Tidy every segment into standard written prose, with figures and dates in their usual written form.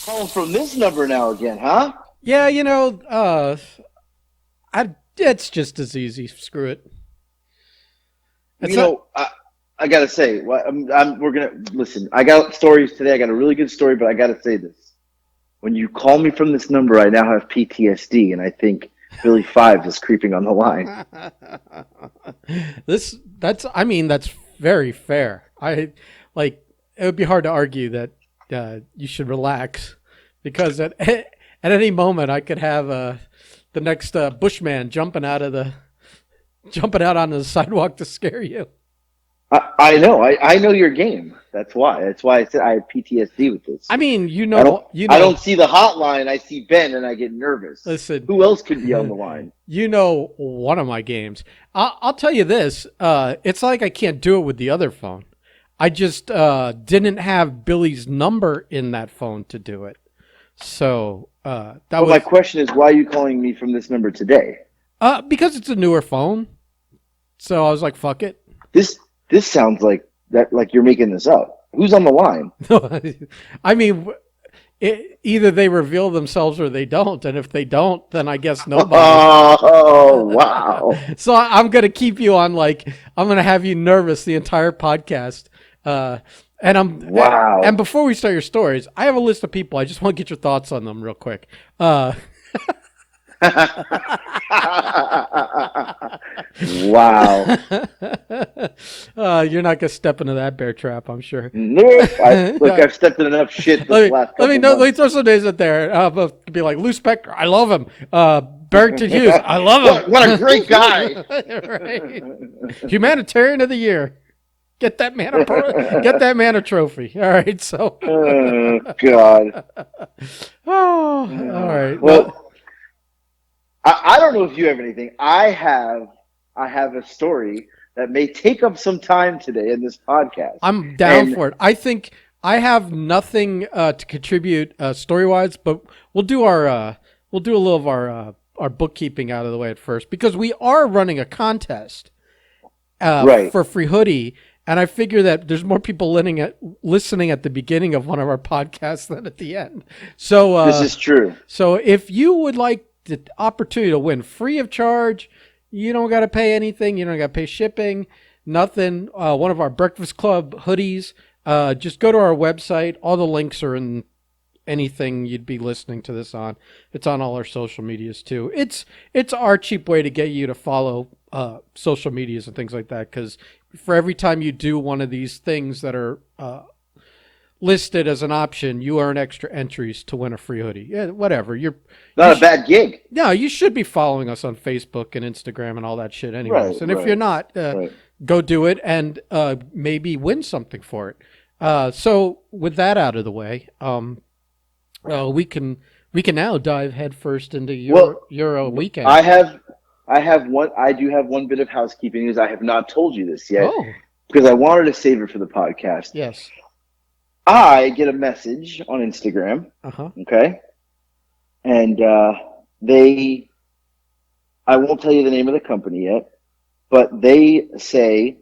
Calling from this number now again, huh? Yeah, it's just as easy. Screw it. It's You not. know, I gotta say, we're gonna listen. I got stories today. I got a really good story, but I gotta say this: when you call me from this number, I now have PTSD, and I think Billy Five is creeping on the line. That's very fair. I like. It would be hard to argue that you should relax because at any moment I could have the next Bushman jumping out onto the sidewalk to scare you. I know. I know your game. That's why. That's why I said I have PTSD with this. I mean, I don't. you I know. don't see the hotline. I see Ben, and I get nervous. Listen, Who else could be on the line? you know one of my games. I'll tell you this. It's like I can't do it with the other phone. I just didn't have Billy's number in that phone to do it. So My question is, why are you calling me from this number today? because it's a newer phone. So I was like, fuck it. This this sounds like you're making this up. Who's on the line? I mean, either they reveal themselves or they don't. And if they don't, then I guess nobody. Oh, wow. So I'm going to keep you on I'm going to have you nervous the entire podcast. Wow. And before we start your stories, I have a list of people. I just want to get your thoughts on them real quick. Wow. You're not gonna step into that bear trap, I'm sure. Nope. I've stepped in enough shit this last couple let me months. throw some names out there. Be like Lou Spector, I love him. Barrington Hughes, I love him. What a great guy. Right. Humanitarian of the year. Get that man a trophy. All right, so. Oh, God. Oh, all right. Well, I don't know if you have anything. I have a story that may take up some time today in this podcast. I'm down for it. I think I have nothing to contribute story wise, but we'll do a little of our bookkeeping out of the way at first because we are running a contest Right. for free hoodie, and I figure that there's more people listening at the beginning of one of our podcasts than at the end. So This is true. So if you would like the opportunity to win free of charge, you don't got to pay anything. You don't got to pay shipping, nothing. One of our Breakfast Club hoodies. Just go to our website. All the links are in anything you'd be listening to this on. It's on all our social medias too. It's our cheap way to get you to follow social medias and things like that. Because for every time you do one of these things that are listed as an option, you earn extra entries to win a free hoodie. Yeah, whatever. Not a bad gig. No, you should be following us on Facebook and Instagram and all that shit anyways. Right, and if right, you're not, right. go do it and maybe win something for it. So with that out of the way, we can now dive headfirst into your weekend. I do have one bit of housekeeping news. I have not told you this yet Oh, because I wanted to save it for the podcast. yes. I get a message on Instagram, Uh-huh. okay? And I won't tell you the name of the company yet, but they say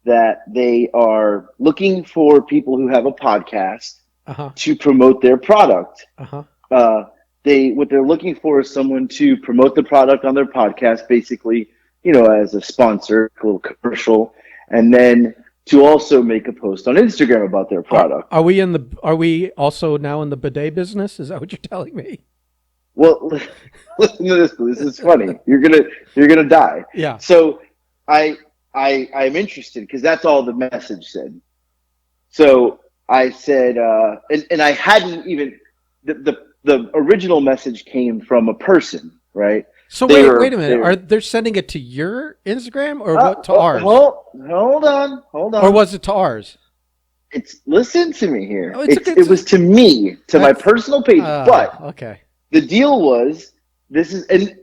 that they are looking for people who have a podcast Uh-huh. to promote their product. Uh-huh. What they're looking for is someone to promote the product on their podcast, basically, as a sponsor, a little commercial, and then to also make a post on Instagram about their product. Are we also now in the bidet business? Is that what you're telling me? Well, listen to this. This is funny. You're gonna die. Yeah. So I'm interested because that's all the message said. So I said, and I hadn't even the original message came from a person, right? So wait a minute. They're sending it to your Instagram or what, to ours? Hold on. Or was it to ours? Listen to me here. Oh, It was to me, to my personal page. But okay. the deal was, this is, and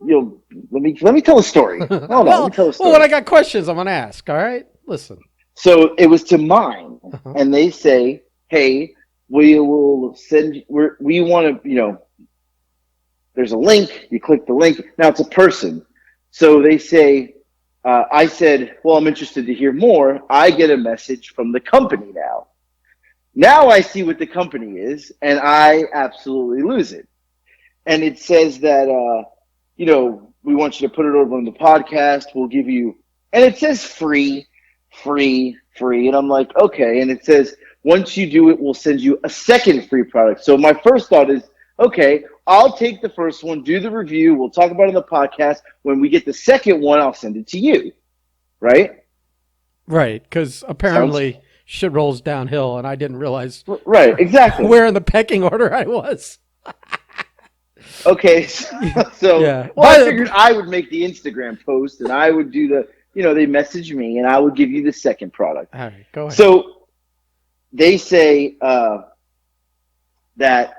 let me tell a story. Hold on, let me tell a story. Well, when I got questions, I'm gonna ask. All right, listen. So it was to mine, Uh-huh. and they say, "Hey, we will send. We want to, there's a link. You click the link. Now it's a person. So they say, I said, well, I'm interested to hear more. I get a message from the company now. Now I see what the company is, and I absolutely lose it. And it says that, we want you to put it over on the podcast. We'll give you, and it says free, free, free. And I'm like, okay. And it says, once you do it, we'll send you a second free product. So my first thought is, okay, I'll take the first one, do the review. We'll talk about it on the podcast. When we get the second one, I'll send it to you. Right? Right. Because apparently shit rolls downhill, and I didn't realize right, exactly where in the pecking order I was. Okay, so yeah. I figured I would make the Instagram post, and I would do they message me, and I would give you the second product. All right, go ahead. So they say that,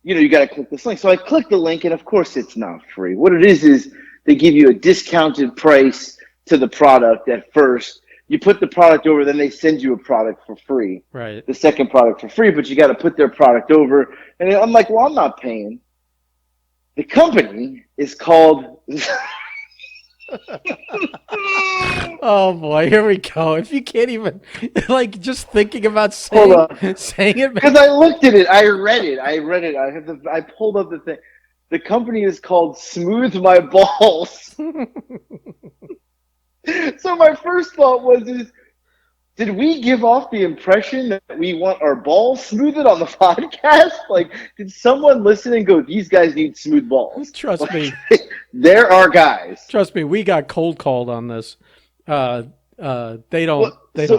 you got to click this link. So I click the link, and of course it's not free. What it is they give you a discounted price to the product at first. You put the product over, then they send you a product for free. Right. The second product for free, but you got to put their product over. And I'm like, well, I'm not paying. The company is called. Oh boy, here we go. If you can't even just thinking about saying it, because I looked at it, I read it. I pulled up the thing. The company is called Smooth My Balls. So my first thought was, did we give off the impression that we want our balls smoothed on the podcast? Like, did someone listen and go, these guys need smooth balls? Trust me. They're our guys. Trust me, we got cold called on this. They don't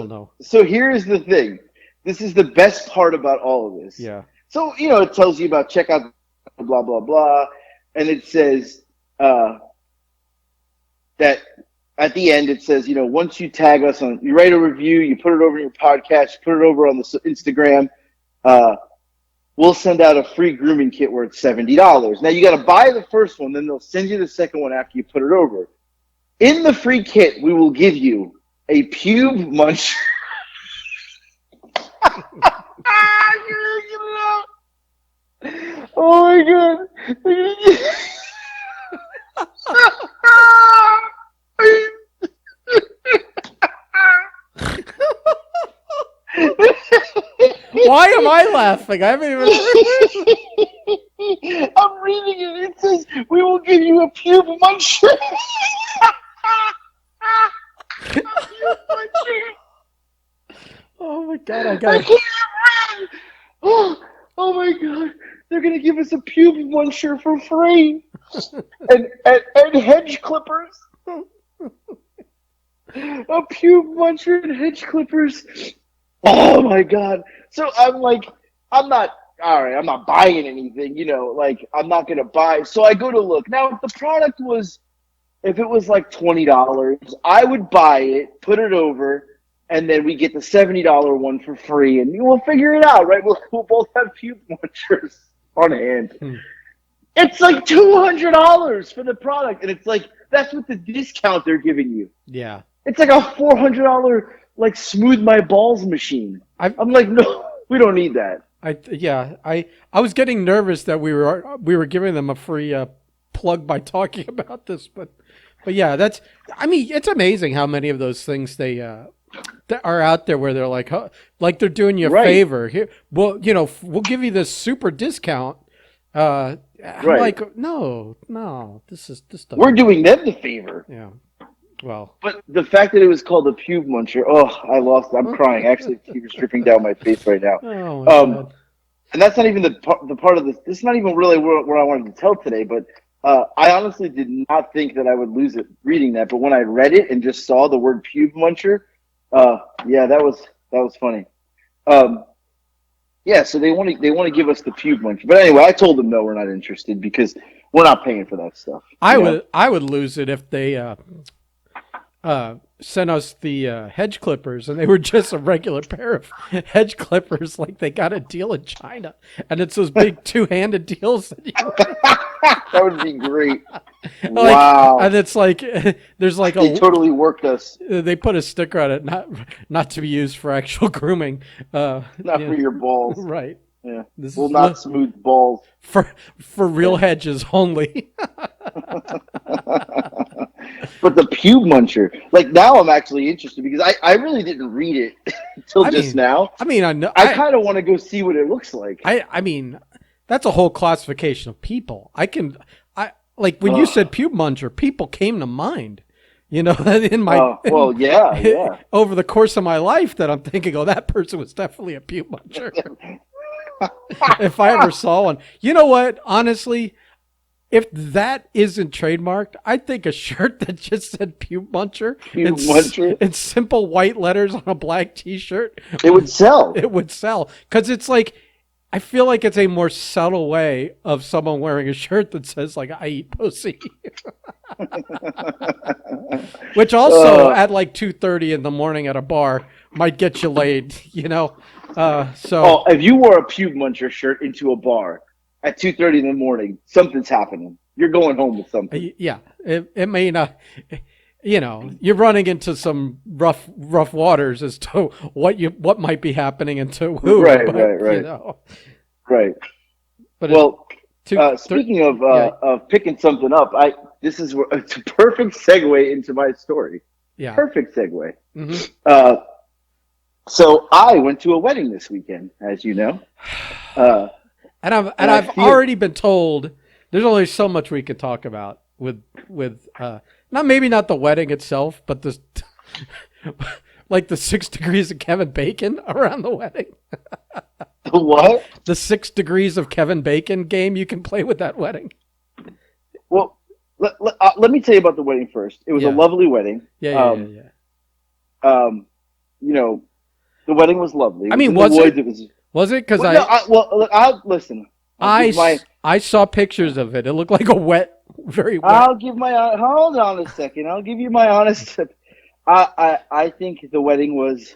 know. So here's the thing. This is the best part about all of this. Yeah. So, it tells you about check out blah, blah, blah. And it says that at the end, it says, once you tag us you write a review, you put it over in your podcast, you put it over on the Instagram, we'll send out a free grooming kit worth $70. Now, you got to buy the first one, then they'll send you the second one after you put it over. In the free kit, we will give you a pube muncher. Oh, my God. Why am I laughing? I haven't even. I'm reading it. It says we will give you a pube muncher. Oh my God! I got. Oh my God! They're gonna give us a pube muncher for free, and hedge clippers. A pube muncher and hedge clippers. Oh my God! So I'm like, I'm not buying anything, I'm not gonna buy. So I go to look. Now, if the product was, if it was like $20, I would buy it, put it over, and then we get the $70 one for free, and we'll figure it out, right? We'll both have pube munchers on hand. It's like $200 for the product, and it's like that's what the discount they're giving you. Yeah. It's like a $400 smooth my balls machine. I'm like, no, we don't need that. I was getting nervous that we were giving them a free plug by talking about this, but yeah, it's amazing how many of those things they that are out there where they're like they're doing you a favor. Here, well, we'll give you this super discount. I'm like, no, this doesn't. We're doing them the favor. Yeah. Well, but the fact that it was called a pube muncher, I lost it. I'm crying. Actually, tears dripping down my face right now. Oh, my God. And that's not even the part of this. This is not even really where I wanted to tell today. But I honestly did not think that I would lose it reading that. But when I read it and just saw the word pube muncher, yeah, that was funny. Yeah, so they want to give us the pube muncher. But anyway, I told them no, we're not interested because we're not paying for that stuff. I would lose it if they sent us the hedge clippers and they were just a regular pair of hedge clippers, like they got a deal in China, and it's those big two-handed deals that that would be great. Wow. And it's like there's like they totally worked us. They put a sticker on it, not to be used for actual grooming, not for your balls, right? Yeah, this will not smooth balls for real hedges only. But the pube muncher, now I'm actually interested because I really didn't read it until I just mean, now. I know. I kind of want to go see what it looks like. I mean, that's a whole classification of people. Like when you said pube muncher, people came to mind. In my well, yeah. over the course of my life, that I'm thinking, oh, that person was definitely a pube muncher. If I ever saw one, you know what? Honestly, if that isn't trademarked, I'd think a shirt that just said pube muncher, in simple white letters on a black T-shirt, it would sell. It would sell because it's like, I feel like it's a more subtle way of someone wearing a shirt that says like "I eat pussy," which also at like 2:30 in the morning at a bar might get you laid. So if you wore a pube muncher shirt into a bar at 2:30 in the morning, something's happening. You're going home with something. Yeah, it may not. You're running into some rough waters as to what might be happening and to who. Right. Right. But speaking of picking something up, it's a perfect segue into my story. Yeah. Perfect segue. Mm-hmm. So I went to a wedding this weekend, as you know. And I've already been told there's only so much we could talk about with not the wedding itself, but the like the 6 degrees of Kevin Bacon around the wedding. The what? The 6 degrees of Kevin Bacon game you can play with that wedding. Well, let me tell you about the wedding first. It was a lovely wedding. Yeah. The wedding was lovely. I mean, was it? Was it? Because listen. I saw pictures of it. It looked like very wet. Hold on a second. I'll give you my honest. I think the wedding was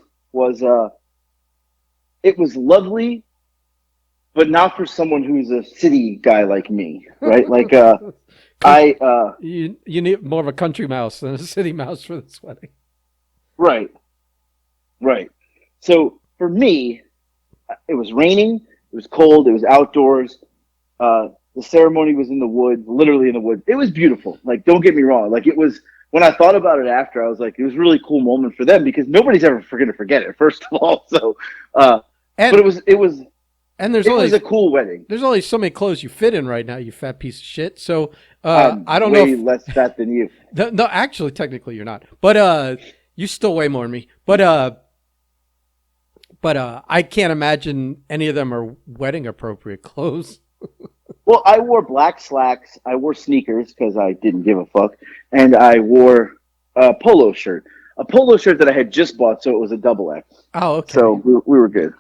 it was lovely, but not for someone who's a city guy like me, right? Like you need more of a country mouse than a city mouse for this wedding. Right. So for me, it was raining. It was cold. It was outdoors. The ceremony was in the woods, literally in the woods. It was beautiful. Like, don't get me wrong. Like, it was, when I thought about it after, I was like, it was a really cool moment for them because nobody's ever going to forget it, first of all. So, but it was a cool wedding. There's only so many clothes you fit in right now, you fat piece of shit. So, I don't know. Way less fat than you. No, actually, technically you're not. But, you still weigh more than me. But I can't imagine any of them are wedding appropriate clothes. Well, I wore black slacks. I wore sneakers because I didn't give a fuck, and I wore a polo shirt that I had just bought, so it was a double X. Oh, okay. So we were good.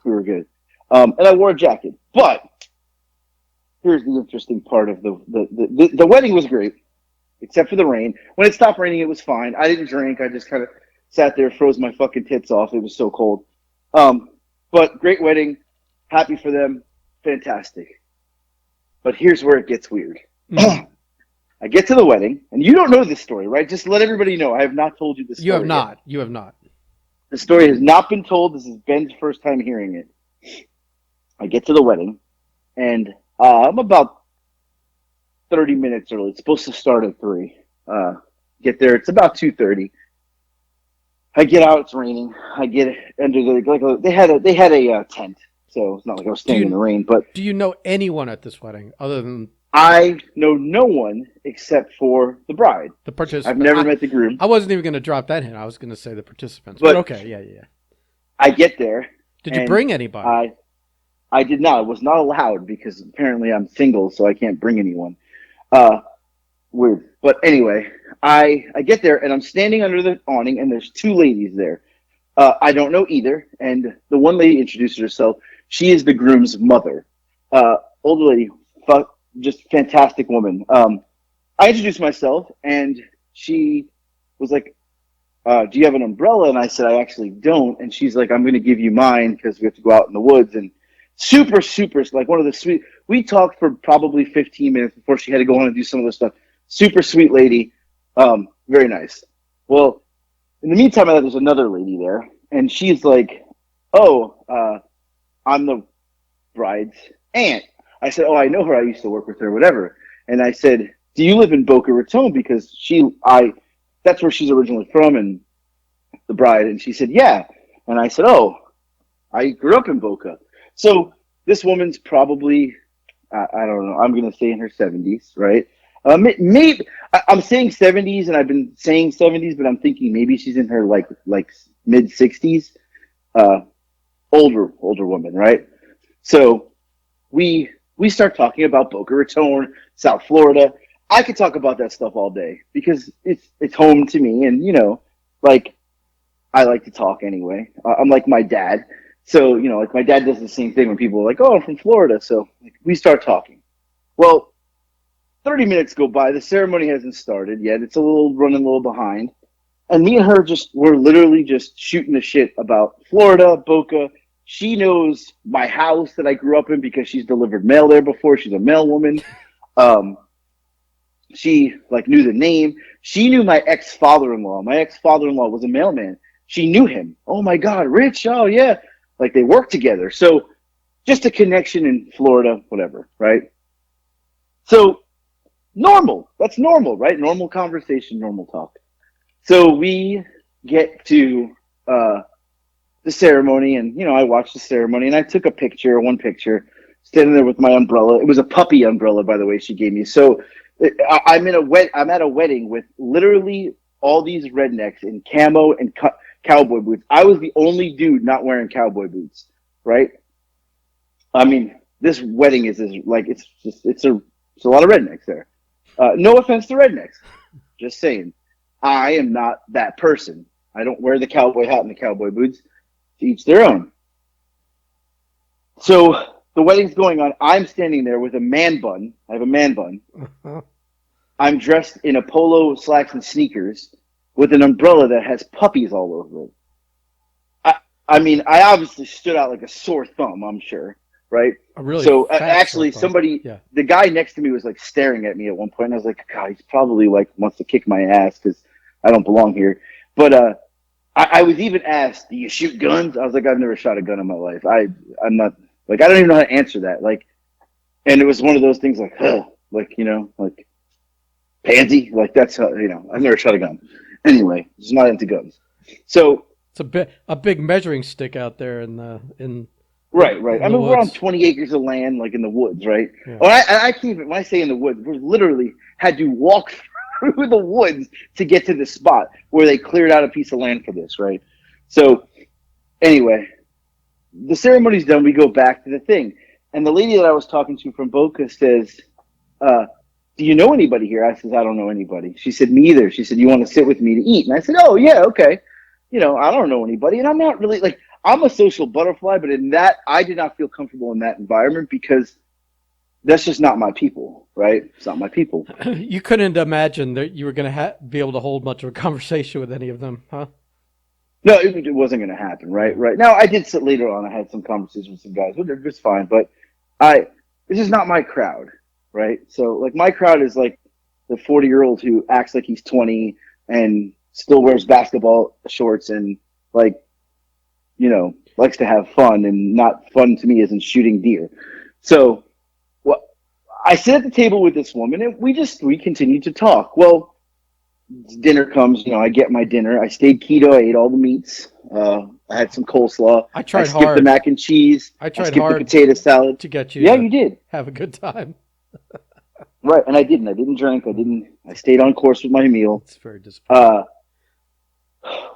And I wore a jacket. But here's the interesting part of the wedding was great, except for the rain. When it stopped raining, it was fine. I didn't drink. I just kind of sat there, froze my fucking tits off. It was so cold. But great wedding. Happy for them. Fantastic. But here's where it gets weird. I get to the wedding, and you don't know this story, right? Just let everybody know. I have not told you this story. You have not. You have not. The story has not been told. This is Ben's first time hearing it. I get to the wedding, and I'm about 30 minutes early. It's supposed to start at 3. Get there. It's about 2:30. I get out. It's raining. I get under they had a tent. So it's not like I was standing in the rain, but... Do you know anyone at this wedding other than... I know no one except for the bride. The participants. I've never met the groom. I wasn't even going to drop that hint. I was going to say the participants. But okay, yeah. I get there. Did you bring anybody? I did not. I was not allowed because apparently I'm single, so I can't bring anyone. Weird. But anyway, I get there, and I'm standing under the awning, and there's 2 ladies there. I don't know either, and the one lady introduces herself. She is the groom's mother. Older lady, just fantastic woman. I introduced myself, and she was like, do you have an umbrella? And I said, I actually don't. And she's like, I'm going to give you mine because we have to go out in the woods. And super, like one of the sweet, we talked for probably 15 minutes before she had to go on and do some of the stuff. Super sweet lady. Very nice. Well, in the meantime, there's another lady there, and she's like, I'm the bride's aunt. I said, I know her. I used to work with her, whatever. And I said, do you live in Boca Raton? Because that's where she's originally from, and the bride. And she said, yeah. And I said, I grew up in Boca. So this woman's probably, I don't know, I'm going to say in her 70s, right? Maybe I'm saying 70s, and I've been saying 70s, but I'm thinking maybe she's in her like mid 60s. Uh, older woman, right? So we start talking about Boca Raton, South Florida. I could talk about that stuff all day because it's home to me, and like I like to talk anyway. I'm like my dad, so like my dad does the same thing when people are like, "Oh, I'm from Florida," so like, we start talking. Well, 30 minutes go by. The ceremony hasn't started yet. It's a little running a little behind. And me and her just we're literally just shooting the shit about Florida, Boca. She knows my house that I grew up in because she's delivered mail there before. She's a mail woman. Um, she like knew the name. She knew my ex father-in-law. My ex father-in-law was a mailman. She knew him. Oh my God, Rich. Oh yeah, like they worked together. So just a connection in Florida, whatever, right? So normal. That's normal, right? Normal conversation, normal talk. So we get to the ceremony, and I watched the ceremony, and I took one picture, standing there with my umbrella. It was a puppy umbrella, by the way, she gave me. So I'm at a wedding with literally all these rednecks in camo and cowboy boots. I was the only dude not wearing cowboy boots, right? I mean, this wedding is like it's a lot of rednecks there. No offense to rednecks, just saying. I am not that person. I don't wear the cowboy hat and the cowboy boots. To each their own. So the wedding's going on. I'm standing there with a man bun. I have a man bun. I'm dressed in a polo, slacks, and sneakers with an umbrella that has puppies all over it. I, I mean, I obviously stood out like a sore thumb, I'm sure, right? A really So fat sore actually, thumb. somebody, Yeah. the guy next to me was like staring at me at one point, and I was like, God, he's probably like wants to kick my ass because I don't belong here. But I was even asked, "Do you shoot guns?" I was like, "I've never shot a gun in my life. I'm not like I don't even know how to answer that." Like, and it was one of those things like, huh, like like pansy. Like that's how I've never shot a gun. Anyway, just not into guns. So It's a big measuring stick out there in right. I the mean, we're on woods. 20 acres of land, like in the woods, right? Yeah. Or I can't even. When I say in the woods, we literally had to walk through the woods to get to the spot where they cleared out a piece of land for this, right? So anyway, the ceremony's done. We go back to the thing, and the lady that I was talking to from Boca says, "Do you know anybody here?" I says, "I don't know anybody." She said, "Me either." She said, "You want to sit with me to eat?" And I said, "Oh yeah, okay." I don't know anybody, and I'm not really like I'm a social butterfly, but in that I did not feel comfortable in that environment because that's just not my people, right? It's not my people. You couldn't imagine that you were going to be able to hold much of a conversation with any of them, huh? No, it wasn't going to happen, right? Yeah. Right now, I did sit later on. I had some conversations with some guys, but it was fine. But I, this is not my crowd, right? So, like, my crowd is like the 40-year-old who acts like he's 20 and still wears basketball shorts and like, likes to have fun. And not fun to me isn't shooting deer. So, what I sit at the table with this woman, and we continue to talk. Well, dinner comes, I get my dinner. I stayed keto. I ate all the meats. I had some coleslaw. I I tried skipped the hard. mac and cheese. I I tried skipped the hard potato salad. to get you Yeah, to you did. have a good time. Right, and I didn't. I didn't drink. I didn't. I stayed on course with my meal. It's very disappointing. Uh,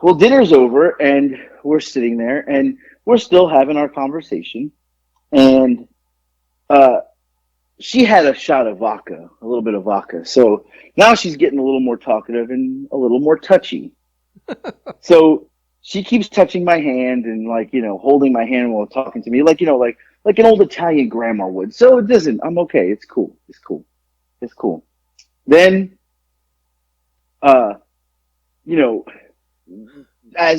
well, dinner's over, and we're sitting there, and we're still having our conversation. And uh, she had a shot of vodka, a little bit of vodka. So now she's getting a little more talkative and a little more touchy. So she keeps touching my hand and like, holding my hand while talking to me, like, like an old Italian grandma would. So it doesn't, I'm okay. It's cool. It's cool. It's cool. Then, uh, you know, I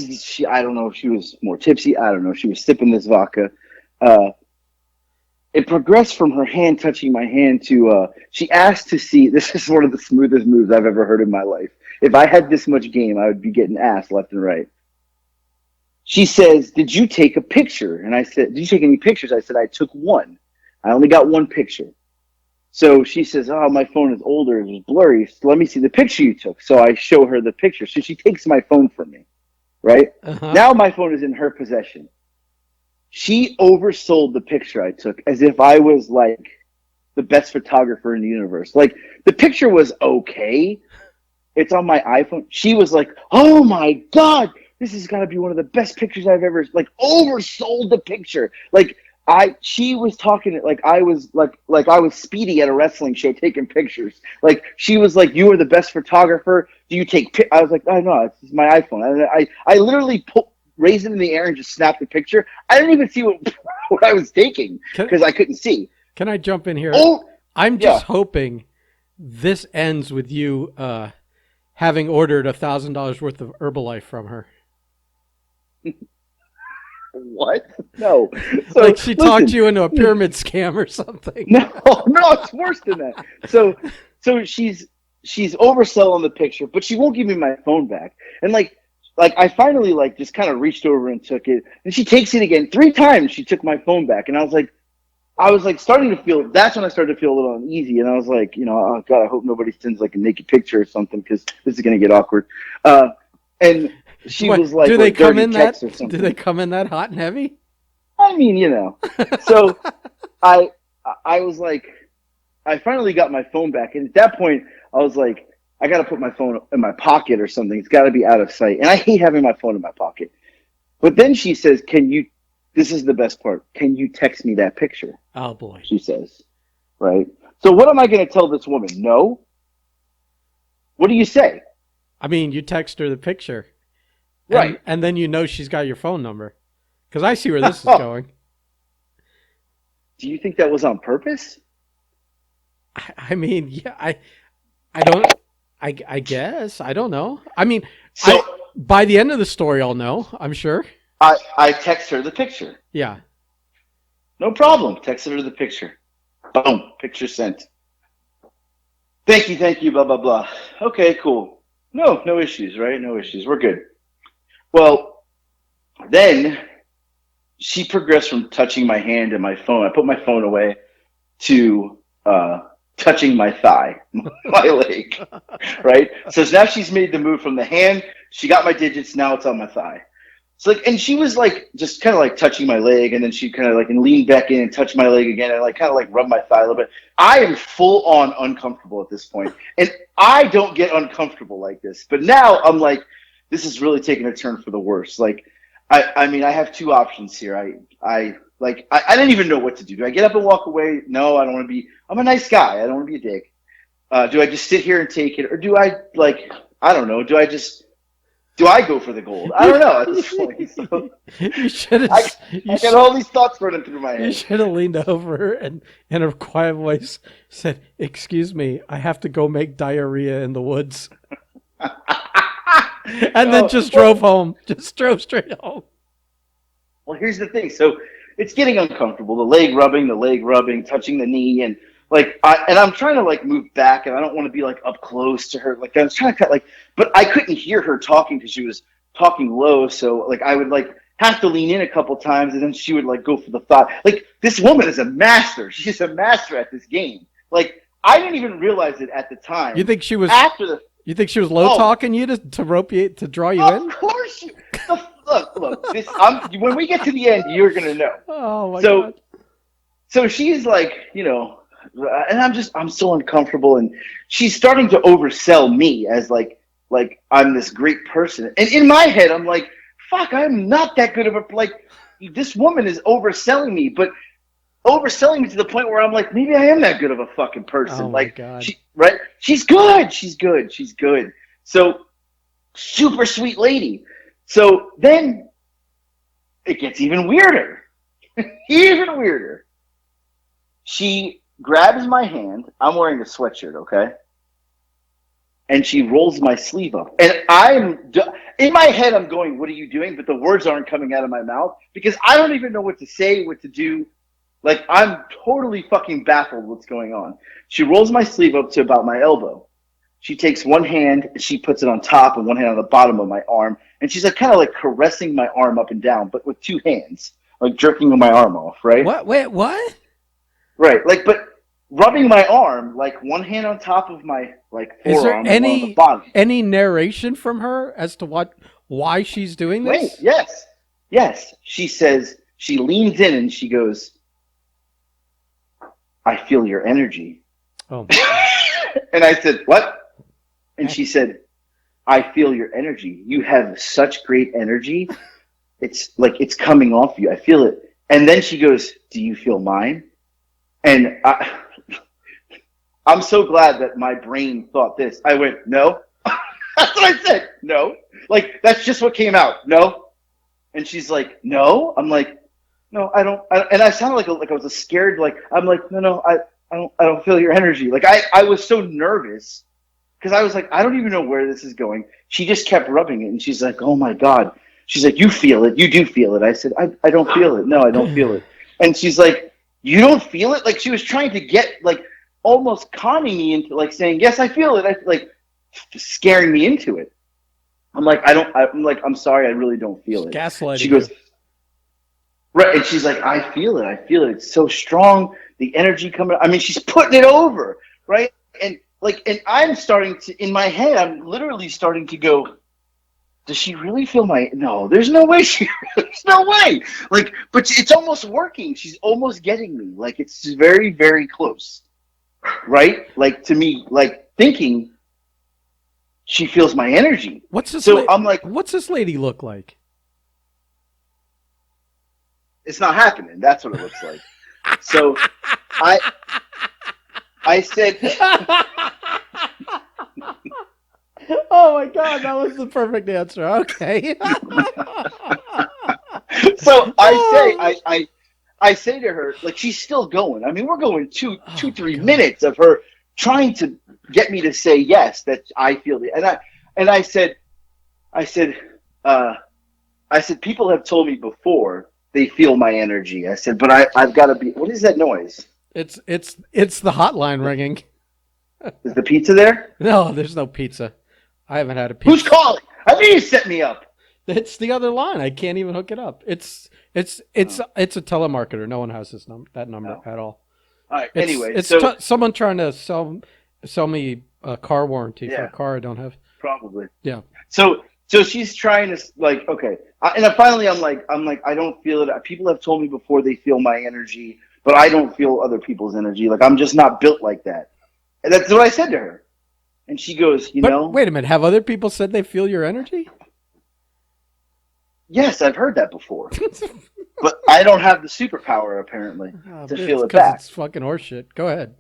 don't know if she was more tipsy. I don't know. She was sipping this vodka. Uh, it progressed from her hand touching my hand to, she asked to see, this is one of the smoothest moves I've ever heard in my life. If I had this much game, I would be getting ass left and right. She says, "Did you take a picture?" And I said, "Did you take any pictures?" I said, "I took one. I only got one picture." So she says, "Oh, my phone is older. It was blurry. So let me see the picture you took." So I show her the picture. So she takes my phone from me, right? Uh huh. Now my phone is in her possession. She oversold the picture I took as if I was like the best photographer in the universe. Like the picture was okay. It's on my iPhone. She was like, "Oh my God, this has got to be one of the best pictures I've ever," like oversold the picture. Like she was talking like I was like I was Speedy at a wrestling show taking pictures. Like she was like, "You are the best photographer. Do you take?" I was like, "Oh no, it's my iPhone." I literally raised it in the air and just snapped the picture. I didn't even see what I was taking because I couldn't see. Can I jump in here? Oh, I'm just hoping this ends with you having ordered $1,000 worth of Herbalife from her. What? No. So, like she talked you into a pyramid scam or something. No, it's worse than that. So she's overselling the picture, but she won't give me my phone back. And like I finally like just kind of reached over and took it, and she takes it again 3 times. She took my phone back, and I was like starting to feel. That's when I started to feel a little uneasy, and I was like, oh God, I hope nobody sends like a naked picture or something because this is gonna get awkward. And she was like, do they come in that? Do they come in that hot and heavy? I mean, So I was like, I finally got my phone back, and at that point, I was like, I got to put my phone in my pocket or something. It's got to be out of sight, and I hate having my phone in my pocket. But then she says, "Can you?" This is the best part. Can you text me that picture? Oh boy, she says. Right. So what am I going to tell this woman? No. What do you say? I mean, you text her the picture. Right. And then she's got your phone number. Because I see where this is going. Do you think that was on purpose? I mean, yeah, I guess. I don't know. I mean, by the end of the story, I'll know, I'm sure. I text her the picture. Yeah. No problem. Texted her the picture. Boom. Picture sent. Thank you, blah, blah, blah. Okay, cool. No issues, right? No issues. We're good. Well, then she progressed from touching my hand and my phone. I put my phone away to touching my thigh, my leg, right? So now she's made the move from the hand. She got my digits. Now it's on my thigh. So and she was like, just kind of like touching my leg, and then she kind of like and leaned back in and touched my leg again, and like kind of like rubbed my thigh a little bit. I am full on uncomfortable at this point, and I don't get uncomfortable like this. But now I'm like, this is really taking a turn for the worse. Like, I mean, I have 2 options here. I didn't even know what to do. Do I get up and walk away? No, I don't want to be. I'm a nice guy. I don't want to be a dick. Do I just sit here and take it, or do I I don't know. Do I go for the gold? I don't know at this point. So you should have. I got all these thoughts running through my head. You should have leaned over and in a quiet voice said, "Excuse me, I have to go make diarrhea in the woods." And then just drove home. Just drove straight home. Well, here's the thing. So it's getting uncomfortable. The leg rubbing, touching the knee, and I'm trying to like move back, and I don't want to be like up close to her. Like I was trying to cut but I couldn't hear her talking because she was talking low. So like I would like have to lean in a couple times, and then she would like go for the thought. Like this woman is a master. She's a master at this game. Like I didn't even realize it at the time. You think she was You think she was low talking you to rope you to draw you in? Of course. Look. When we get to the end, you're gonna know. Oh my God. So she's like, and I'm so uncomfortable, and she's starting to oversell me as like I'm this great person, and in my head I'm like, fuck, I'm not that good of a this woman is overselling me, but overselling me to the point where I'm like, maybe I am that good of a fucking person. Oh my God. She's good. So super sweet lady. So then it gets even weirder. Even weirder. She grabs my hand. I'm wearing a sweatshirt, okay? And she rolls my sleeve up. And in my head, I'm going, what are you doing? But the words aren't coming out of my mouth because I don't even know what to say, what to do. Like, I'm totally fucking baffled what's going on. She rolls my sleeve up to about my elbow. She takes one hand, and she puts it on top and one hand on the bottom of my arm. And she's like kind of like caressing my arm up and down, but with 2 hands, like jerking my arm off, right? What? Wait, what? Right. But rubbing my arm, like one hand on top of my forearm. Is there and one on the bottom. any narration from her as to why she's doing this? Wait, yes. She says, she leans in and she goes, I feel your energy. Oh. And I said, what? And she said, I feel your energy. You have such great energy. It's like it's coming off you. I feel it. And then she goes, do you feel mine? And I'm so glad that my brain thought this. I went, no. That's what I said. No. Like, that's just what came out. No. And she's like, no. I'm like, no, I don't. And I sounded like I was a scared, like, I'm like, no, I don't feel your energy. Like, I was so nervous because I was like, I don't even know where this is going. She just kept rubbing it. And she's like, oh my God. She's like, you feel it. You do feel it. I said, I don't feel it. No, I don't feel it. And she's like, you don't feel it? Like, she was trying to get, like, almost conning me into, like, saying, yes, I feel it. Like, scaring me into it. I'm like, I'm sorry, I really don't feel it. Gaslighting. She goes, right. And she's like, I feel it. It's so strong. The energy coming. I mean, she's putting it over, right? And I'm starting to, in my head, I'm literally starting to go, does she really feel my, no, there's no way there's no way. Like, but it's almost working. She's almost getting me. Like, it's very, very close. Right? Like, to me, like, thinking she feels my energy. I'm like, what's this lady look like? It's not happening. That's what it looks like. So I said, oh my God, that was the perfect answer. Okay. So I say to her, like, she's still going. I mean, we're going 3 minutes of her trying to get me to say yes, that I feel it. And I said, people have told me before they feel my energy. I said, but I've got to be. What is that noise? It's the hotline ringing. Is the pizza there? No, there's no pizza. I haven't had a pizza. Who's calling? I think you set me up. It's the other line. I can't even hook it up. It's a telemarketer. No one has that number at all. All right. It's someone trying to sell me a car warranty for a car I don't have. Probably. Yeah. So she's trying to, like, okay, and then finally I'm like I don't feel it. People have told me before they feel my energy, but I don't feel other people's energy. Like, I'm just not built like that. And that's what I said to her. And she goes, you know. Wait a minute. Have other people said they feel your energy? Yes, I've heard that before. But I don't have the superpower, apparently, to feel it back. It's fucking horseshit. Go ahead.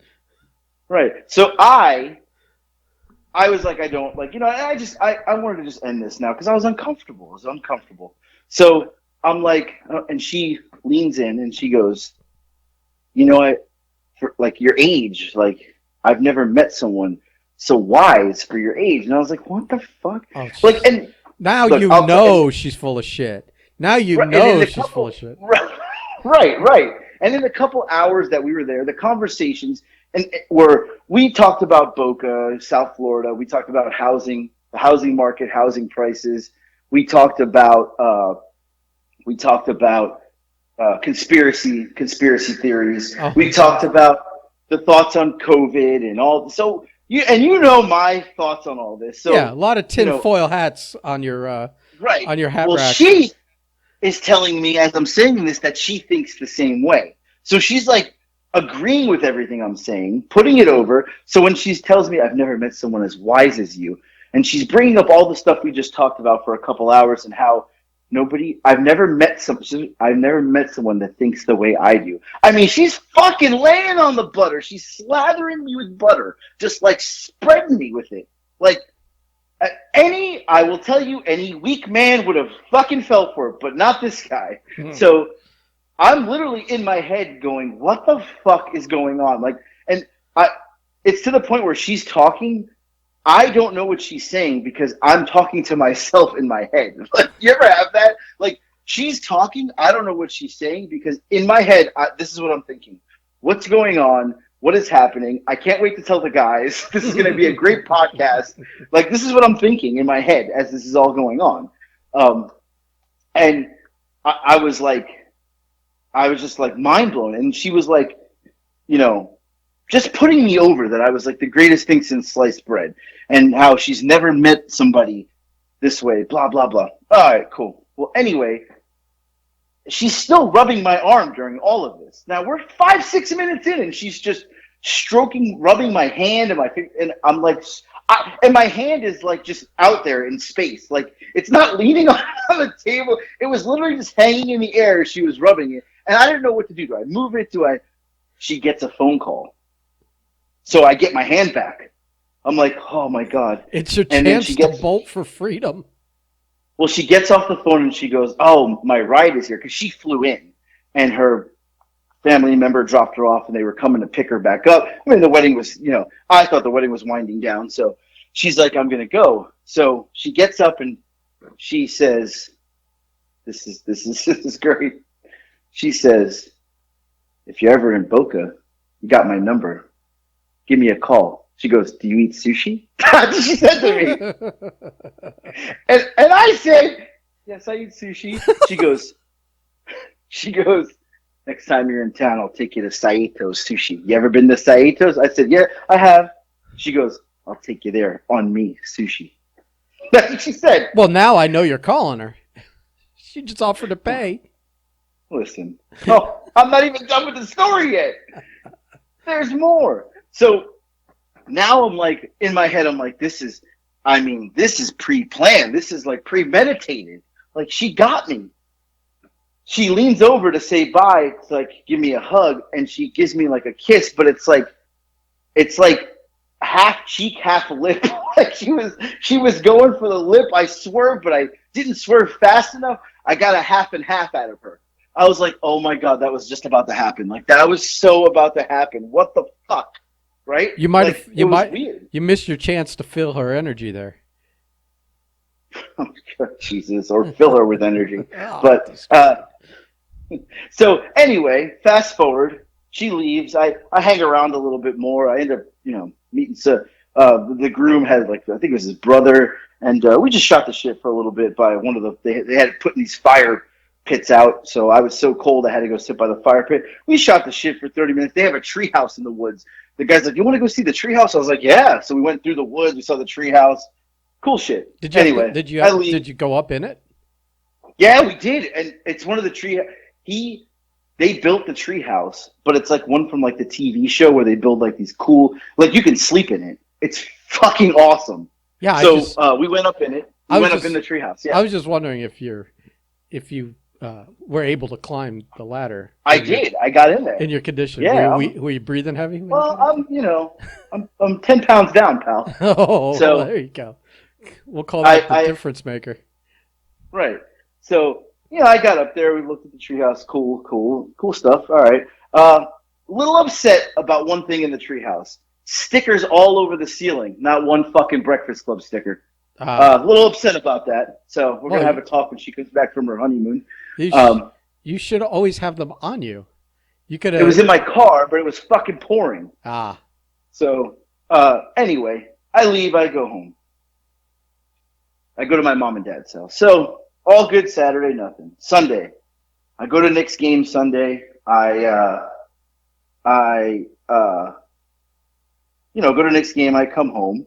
Right. So I was like, I don't, like, you know, I wanted to just end this now because I was uncomfortable. It was uncomfortable. So I'm like, and she leans in and she goes, you know, for like your age, like, I've never met someone so wise for your age. And I was like, what the fuck? Oh, like, and now look, she's full of shit. Now she's full of shit. Right. And in the couple hours that we were there, the conversations we talked about Boca, South Florida. We talked about housing, the housing market, housing prices. We talked about conspiracy theories. Oh, we talked about the thoughts on COVID and all. So you know my thoughts on all this. So yeah, a lot of tinfoil hats on your on your hat rack. She is telling me as I'm saying this that she thinks the same way. So she's like agreeing with everything I'm saying, putting it over. So when she tells me I've never met someone as wise as you, and she's bringing up all the stuff we just talked about for a couple hours and how I've never met someone that thinks the way I do. I mean, she's fucking laying on the butter. She's slathering me with butter, just like spreading me with it. Like, I will tell you, any weak man would have fucking fell for it, but not this guy. So I'm literally in my head going, what the fuck is going on? Like, and it's to the point where she's talking. I don't know what she's saying because I'm talking to myself in my head. Like, you ever have that? Like, she's talking. I don't know what she's saying because in my head, this is what I'm thinking. What's going on? What is happening? I can't wait to tell the guys. This is going to be a great podcast. Like, this is what I'm thinking in my head as this is all going on. And I was just like mind blown. And she was like, you know, just putting me over that I was like the greatest thing since sliced bread and how she's never met somebody this way, blah, blah, blah. All right, cool. Well, anyway, she's still rubbing my arm during all of this. Now we're 5-6 minutes in, and she's just rubbing my hand and my finger, and I'm like, and my hand is like just out there in space, like it's not leaning on the table. It was literally just hanging in the air. She was rubbing it, and I didn't know what to do. Do I move it? She gets a phone call, so I get my hand back. I'm like, oh my god! It's your chance to bolt for freedom. Well, she gets off the phone and she goes, "Oh, my ride is here," because she flew in, and her family member dropped her off, and they were coming to pick her back up. I mean, the wedding was, I thought the wedding was winding down, so she's like, "I'm gonna go." So she gets up and she says, "This is great." She says, "If you're ever in Boca, you got my number. Give me a call." She goes, "Do you eat sushi?" That's what she said to me. And I said, "Yes, I eat sushi." She goes, "Next time you're in town, I'll take you to Saito's Sushi. You ever been to Saito's?" I said, "Yeah, I have." She goes, "I'll take you there on me, sushi." That's what she said. Well, now I know you're calling her. She just offered to pay. Listen, I'm not even done with the story yet. There's more. So now I'm like, in my head, I'm like, this is pre-planned. This is like premeditated. Like, she got me. She leans over to say bye, to like give me a hug, and she gives me like a kiss, but it's like half cheek, half lip. Like she was going for the lip. I swerved, but I didn't swerve fast enough. I got a half and half out of her. I was like, oh my god, that was just about to happen. Like, that was so about to happen. What the fuck? Right? You missed your chance to feel her energy there. Oh god, Jesus, or fill her with energy. Oh, but so anyway, fast forward, she leaves. I hang around a little bit more. I end up, meeting the groom had, like, I think it was his brother, and we just shot the shit for a little bit by one of they had put these fire pits out, so I was so cold I had to go sit by the fire pit. We shot the shit for 30 minutes. They have a tree house in the woods. The guy's like, "You want to go see the tree house?" I was like, "Yeah." So we went through the woods. We saw the tree house. Cool shit. Did you go up in it? Yeah, we did, and it's one of the they built the tree house, but it's like one from like the TV show where they build like these cool, like you can sleep in it. It's fucking awesome. Yeah. So we went up in it. We went up in the tree house. Yeah. I was just wondering if you were able to climb the ladder. I did. I got in there. In your condition. Yeah. Were you breathing heavy? Well, I'm 10 pounds down, pal. Oh, so well, there you go. We'll call that the difference maker. Right. So, I got up there. We looked at the treehouse. Cool stuff. All right. A little upset about one thing in the treehouse. Stickers all over the ceiling. Not one fucking Breakfast Club sticker. A little upset about that. So we're gonna have a talk when she comes back from her honeymoon. You should always have them on you. You could. It was in my car, but it was fucking pouring. So anyway, I leave. I go home. I go to my mom and dad's house. So all good Saturday, nothing. Sunday, I go to Knicks game Sunday. I go to Knicks game. I come home,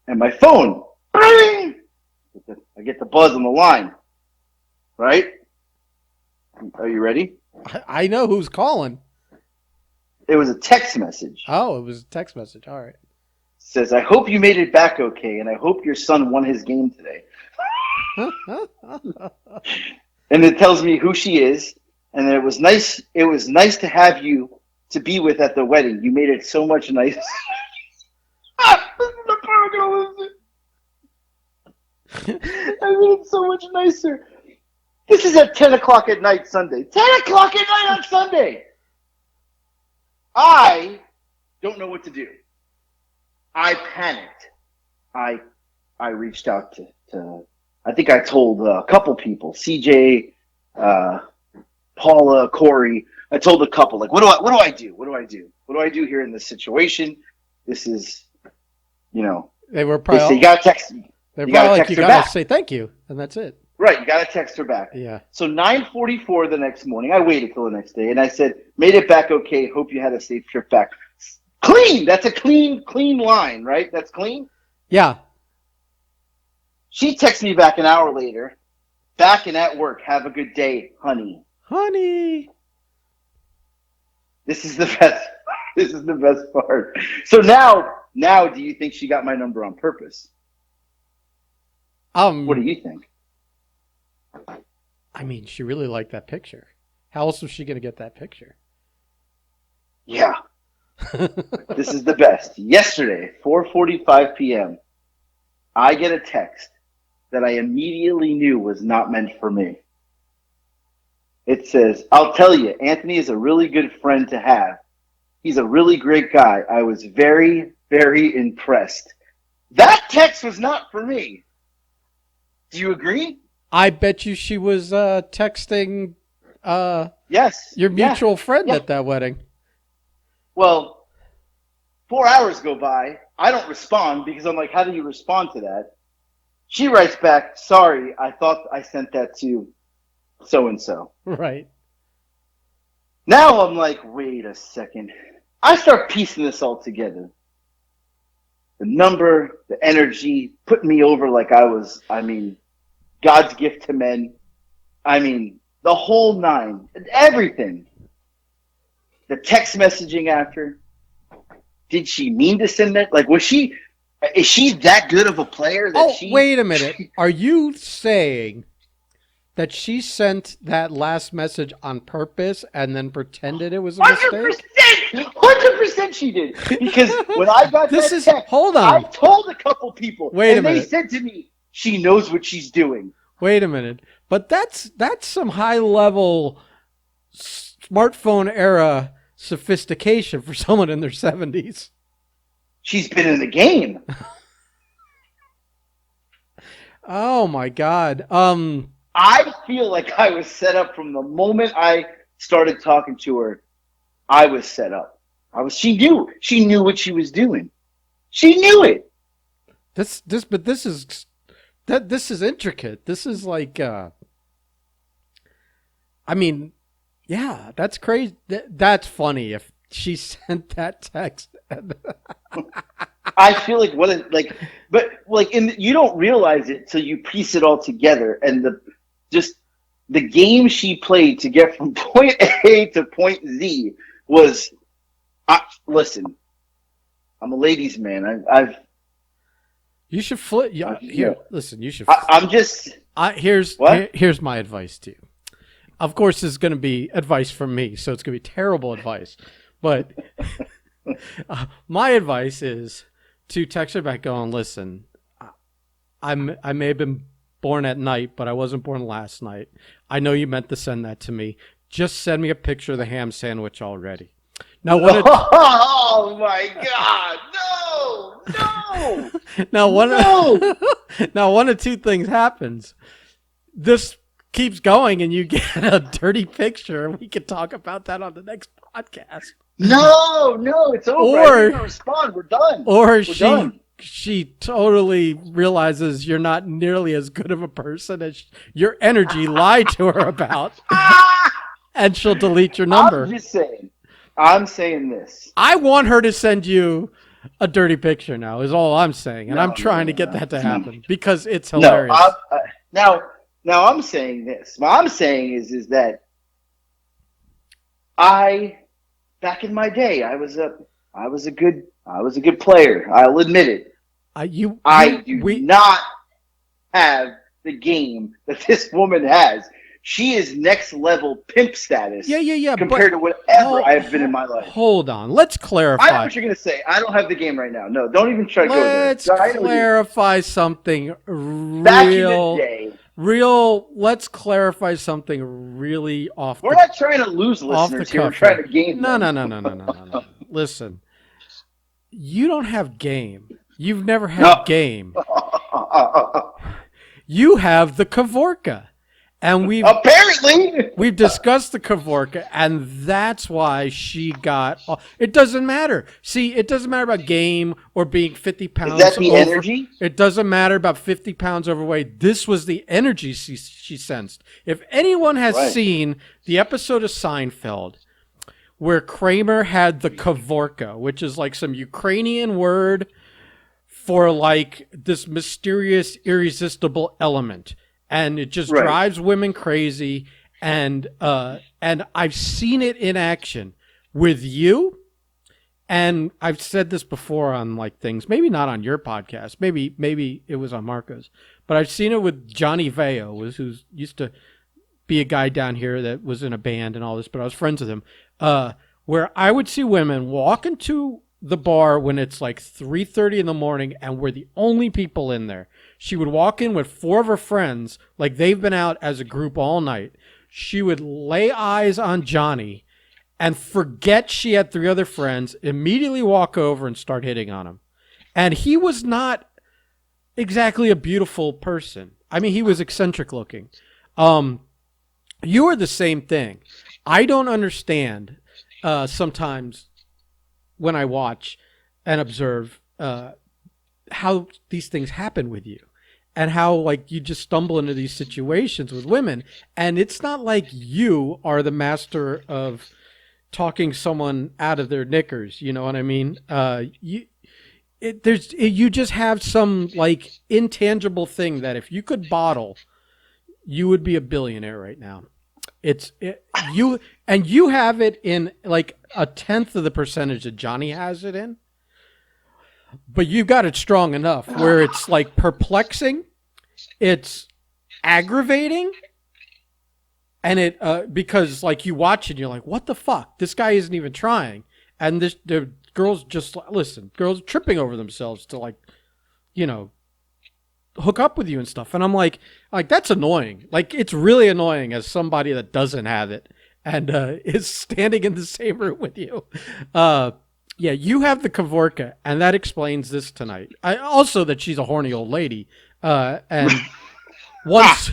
and my phone, bing! I get the buzz on the line. Right? Are you ready? I know who's calling. It was a text message. Oh, it was a text message. All right. It says, "I hope you made it back okay, and I hope your son won his game today." And it tells me who she is, and it was nice. It was nice to have you to be with at the wedding. You made it so much nicer. I made it so much nicer. This is at 10 o'clock at night Sunday. 10 o'clock at night on Sunday. I don't know what to do. I panicked. I reached out to I think I told a couple people, CJ, Paula, Corey. I told a couple, like, what do I do? What do I do? What do I do here in this situation? This is, They were probably. You got to text. They're probably like, you got to say thank you, and that's it. Right, you got to text her back. Yeah. So 9:44 the next morning, I waited till the next day, and I said, "Made it back okay. Hope you had a safe trip back." Clean. That's a clean line, right? That's clean. Yeah. She texts me back an hour later. "Back and at work. Have a good day, honey." honey. This is the best. This is the best part. So now, do you think she got my number on purpose? What do you think? I mean, she really liked that picture. How else was she going to get that picture? Yeah. This is the best. Yesterday, 4:45 p.m., I get a text that I immediately knew was not meant for me. It says, "I'll tell you, Anthony is a really good friend to have. He's a really great guy. I was very, very impressed." That text was not for me. Do you agree? I bet you she was texting Yes. your mutual friend at that wedding. Well, 4 hours go by. I don't respond because I'm like, how do you respond to that? She writes back, "Sorry, I thought I sent that to so-and-so." Right. Now I'm like, wait a second. I start piecing this all together. The number, the energy, putting me over like I was, God's gift to men. The whole nine. Everything. The text messaging after. Did she mean to send that? Like, is she that good of a player that wait a minute. Are you saying that she sent that last message on purpose and then pretended it was a mistake? 100% she did. Because when I got text, hold on. I told a couple people. Wait a minute. They said to me, she knows what she's doing. Wait a minute. But that's some high-level smartphone era sophistication for someone in their 70s. She's been in the game. Oh, my God. I feel like I was set up from the moment I started talking to her. I was set up. She knew what she was doing. She knew it. This is intricate. This is like, yeah, that's crazy. That's funny if she sent that text. I feel like you don't realize it till you piece it all together, and the game she played to get from point A to point Z was. Listen, I'm a ladies' man. You should flip. Here, listen. You should. I'm just. Here's my advice to you. Of course, this is going to be advice from me, so it's going to be terrible advice. But my advice is to text her back, going, "Listen, I may have been born at night, but I wasn't born last night. I know you meant to send that to me. Just send me a picture of the ham sandwich already." Now, oh my God! No! Now, one of two things happens. This keeps going, and you get a dirty picture. We can talk about that on the next podcast. No, it's over. I didn't respond. We're done. Or she totally realizes you're not nearly as good of a person as your energy lied to her about, and she'll delete your number. I'm saying this. I want her to send you a dirty picture now, is all I'm saying. And I'm trying to get that to happen because it's hilarious. Now I'm saying this. What I'm saying is that back in my day, I was a good player. I'll admit it. I do not have the game that this woman has. She is next level pimp status. Yeah. Compared to whatever I have been in my life. Hold on. Let's clarify. I know what you're going to say. I don't have the game right now. No, don't even try to go there. Let's clarify something real. Back in the day. Let's clarify something really off We're not trying to lose listeners here. We're trying to gain them. No. Listen. You don't have game. You've never had game. You have the Kavorka. And we've discussed the Kavorka, and that's why she got. It doesn't matter. See, it doesn't matter about game or being 50 pounds. Is that the energy? It doesn't matter about 50 pounds overweight. This was the energy she sensed. If anyone has seen the episode of Seinfeld where Kramer had the Kavorka, which is like some Ukrainian word for like this mysterious, irresistible element. And it just drives women crazy. and I've seen it in action with you. And I've said this before on like things, maybe not on your podcast, maybe it was on Marco's, but I've seen it with Johnny Veo, who used to be a guy down here that was in a band and all this, but I was friends with him. Where I would see women walk into the bar when it's like 3:30 in the morning, and we're the only people in there. She would walk in with 4 of her friends, like they've been out as a group all night. She would lay eyes on Johnny and forget she had 3 other friends, immediately walk over and start hitting on him. And he was not exactly a beautiful person. I mean, he was eccentric looking. You are the same thing. I don't understand sometimes when I watch and observe how these things happen with you. And how, like, you just stumble into these situations with women. And it's not like you are the master of talking someone out of their knickers. You know what I mean? You just have some, like, intangible thing that if you could bottle, you would be a billionaire right now. You have it in, like, 1/10 of the percentage that Johnny has it in. But you've got it strong enough where it's like perplexing, it's aggravating, and it because like you watch it, and you're like, what the fuck? This guy isn't even trying, and the girls just girls tripping over themselves to like, you know, hook up with you and stuff, and I'm like that's annoying. Like it's really annoying as somebody that doesn't have it and is standing in the same room with you. Yeah, you have the Kavorka, and that explains this tonight. Also that she's a horny old lady, and once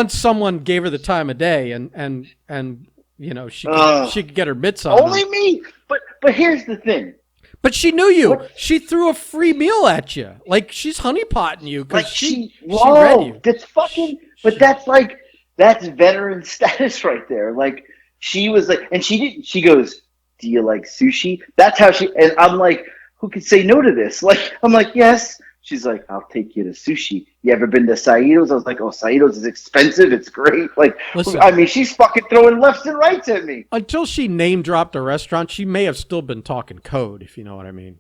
someone gave her the time of day, and you know she could get her mitts on. Only me, but here's the thing. But she knew you. What? She threw a free meal at you, like she's honeypotting you because like she read you. That's fucking. But that's veteran status right there. Like she was like, and she didn't. She goes, do you like sushi? That's how she, and I'm like, who could say no to this? Like, I'm like, yes. She's like, I'll take you to sushi. You ever been to Saito's? I was like, oh, Saito's is expensive. It's great. Like, listen, I mean, she's fucking throwing lefts and rights at me. Until she name dropped a restaurant, she may have still been talking code, if you know what I mean.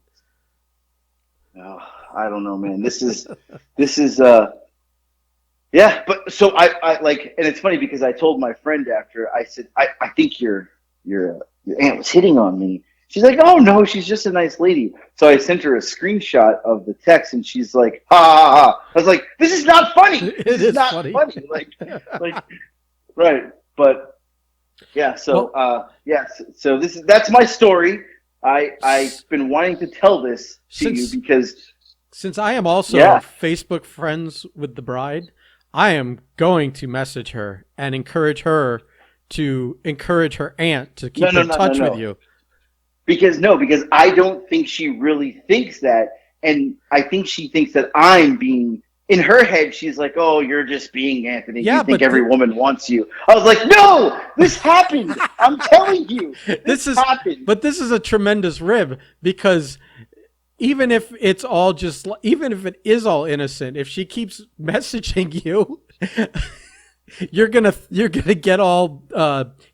Oh, I don't know, man. This is, yeah. But so I like, and it's funny because I told my friend after, I said, I think your aunt was hitting on me. She's like, oh no, she's just a nice lady. So I sent her a screenshot of the text, and she's like, ha ha ha. I was like, this is not funny. This is not funny. Like, right. But yeah. So yes. So that's my story. I've been wanting to tell this to you because since I am also Facebook friends with the bride, I am going to message her and encourage her to encourage her aunt to keep in touch with you. Because I don't think she really thinks that. And I think she thinks that I'm being, in her head, she's like, oh, you're just being Anthony. Yeah, you think every woman wants you. I was like, no, this happened. I'm telling you. This happened. But this is a tremendous rib because even if it is all innocent, if she keeps messaging you, you're gonna get all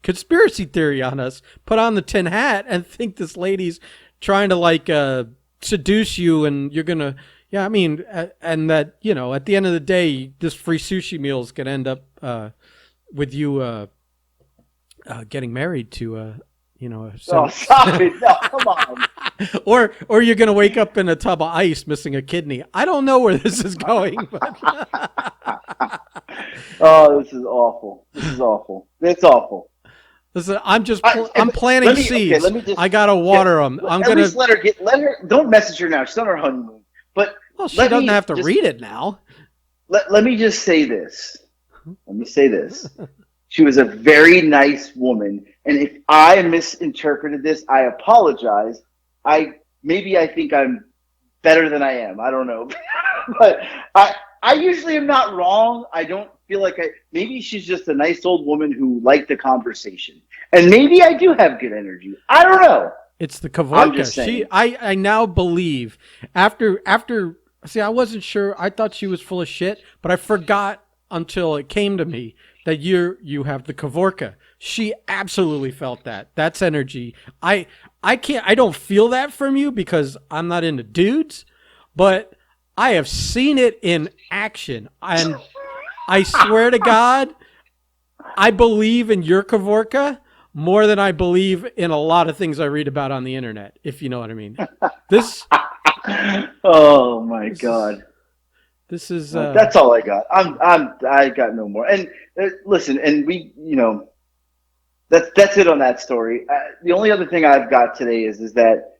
conspiracy theory on us, put on the tin hat, and think this lady's trying to like seduce you, and you're gonna and that at the end of the day, this free sushi meal is gonna end up with you getting married to oh, stop it! No, come on. or you're gonna wake up in a tub of ice missing a kidney. I don't know where this is going. But oh, this is awful. It's awful. Listen, I'm planting seeds. Okay, I gotta water them. I'm gonna least let her. Don't message her now. She's on her honeymoon. But she doesn't have to read it now. Let me just say this. She was a very nice woman, and if I misinterpreted this, I apologize. I think I'm better than I am. I don't know, but I usually am not wrong. I don't feel like maybe she's just a nice old woman who liked the conversation, and maybe I do have good energy. I don't know. It's the Kavorka. I now believe after. See, I wasn't sure. I thought she was full of shit, but I forgot until it came to me that you have the Kavorka. She absolutely felt that. That's energy. I don't feel that from you because I'm not into dudes, but I have seen it in action. And I swear to God, I believe in your Kavorka more than I believe in a lot of things I read about on the internet, if you know what I mean. This Oh my God. This is That's all I got. I got no more. And listen, and that's it on that story. The only other thing I've got today is that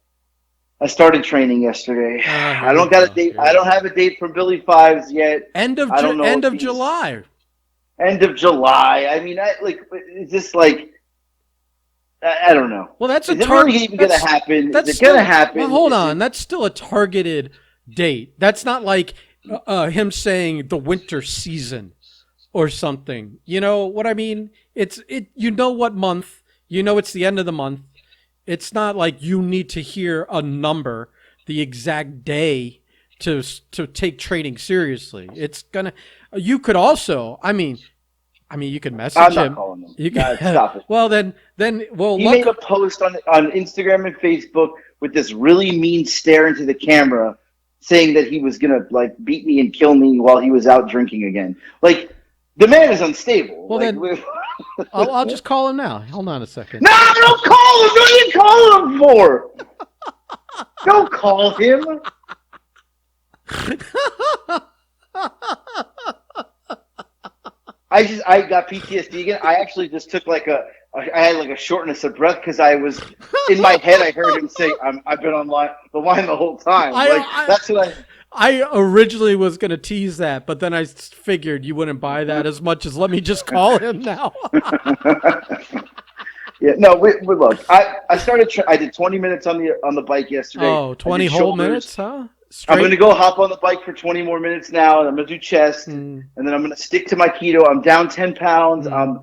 I started training yesterday. I don't got a date. I don't have a date for Billy Fives yet. I don't know. End of July. End of July. I mean, is this like? I don't know. Well, that's a target. Is it really even going to happen? Is it going to happen? Well, hold on. That's still a targeted date. That's not like him saying the winter season or something. You know what I mean? You know what month. You know it's the end of the month. It's not like you need to hear a number, the exact day to take training seriously. It's gonna. You could also. I mean, you could message him. I'm not calling him. You can stop it. Well, then, he made a post on Instagram and Facebook with this really mean stare into the camera, saying that he was gonna like beat me and kill me while he was out drinking again. Like, the man is unstable. Well, like, then, I'll just call him now. Hold on a second. No, don't call him. What are you calling him for? Don't call him. I got PTSD again. I actually just took I had like a shortness of breath because I was in my head. I heard him say, "I've been on the line the whole time." That's what I originally was going to tease that, but then I figured you wouldn't buy that as much as let me just call him now. Yeah, no, look. I started. I did 20 minutes on the bike yesterday. Oh, 20 whole minutes, huh? Straight? I'm going to go hop on the bike for 20 more minutes now, and I'm going to do chest, and then I'm going to stick to my keto. I'm down 10 pounds. I'm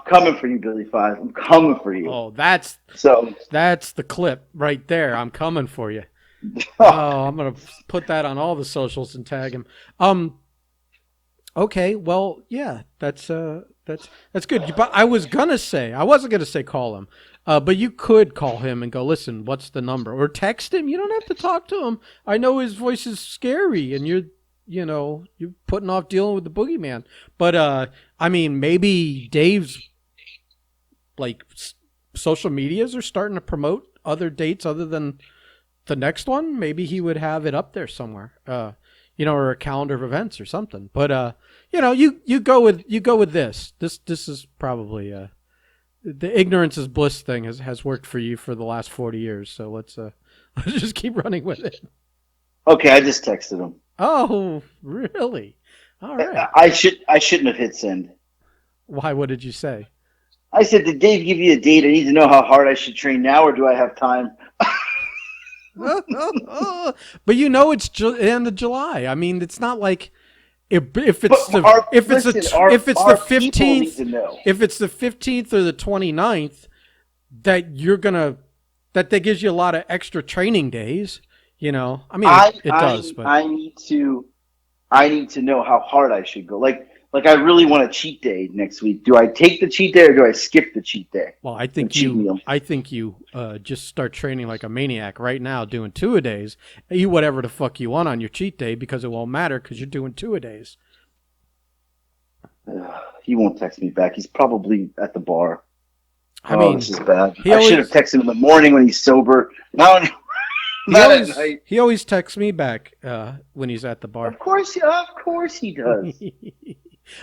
coming for you, Billy Five. I'm coming for you. Oh, that's the clip right there. I'm coming for you. Oh, I'm going to put that on all the socials and tag him. Okay, well, yeah, that's good. But I wasn't gonna say call him, but you could call him and go, listen, what's the number, or text him. You don't have to talk to him. I know his voice is scary, and you're putting off dealing with the boogeyman. But I mean, maybe Dave's like social medias are starting to promote other dates other than the next one. Maybe he would have it up there somewhere. Or a calendar of events or something. But you go with this. This is probably the ignorance is bliss thing has worked for you for the last 40 years. So let's just keep running with it. Okay, I just texted him. Oh, really? All right. I shouldn't have hit send. Why? What did you say? I said, did Dave give you a date? I need to know how hard I should train now, or do I have time? But it's the end of July. I mean, it's not like if it's the 15th or the 29th that gives you a lot of extra training days. I mean, it does. But I need to know how hard I should go. Like I really want a cheat day next week. Do I take the cheat day or do I skip the cheat day? Well, I think you just start training like a maniac right now, doing 2-a-days. Eat whatever the fuck you want on your cheat day because it won't matter because you're doing 2-a-days. He won't text me back. He's probably at the bar. I mean, this is bad. I should have texted him in the morning when he's sober. He always texts me back when he's at the bar. Of course he does.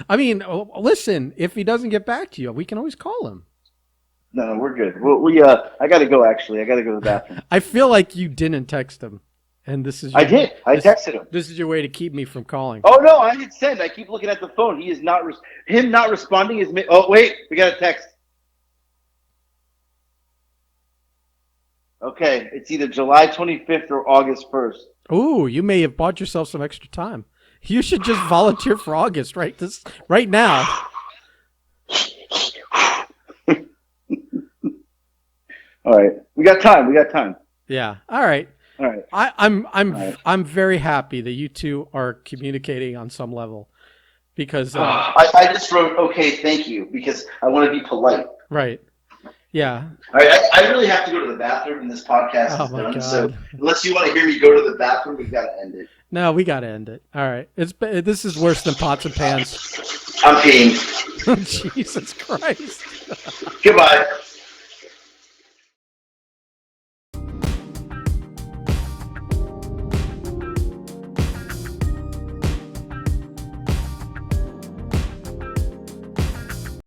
I mean, listen, if he doesn't get back to you, we can always call him. No, we're good. I got to go, actually. I got to go to the bathroom. I feel like you didn't text him. And this is I did. I texted him. This is your way to keep me from calling. Oh, no, I hit send. I keep looking at the phone. He is not him not responding is oh, wait, we got a text. Okay, it's either July 25th or August 1st. Ooh, you may have bought yourself some extra time. You should just volunteer for August right now. All right, we got time. Yeah. All right. I'm very happy that you two are communicating on some level because I just wrote, okay, thank you, because I want to be polite. right. Yeah. All right, I really have to go to the bathroom and this podcast Oh is my done. So God. unless you want to hear me go to the bathroom, we've got to end it. No, we got to end it. All right. This is worse than pots and pans. I'm peeing. Jesus Christ. Goodbye.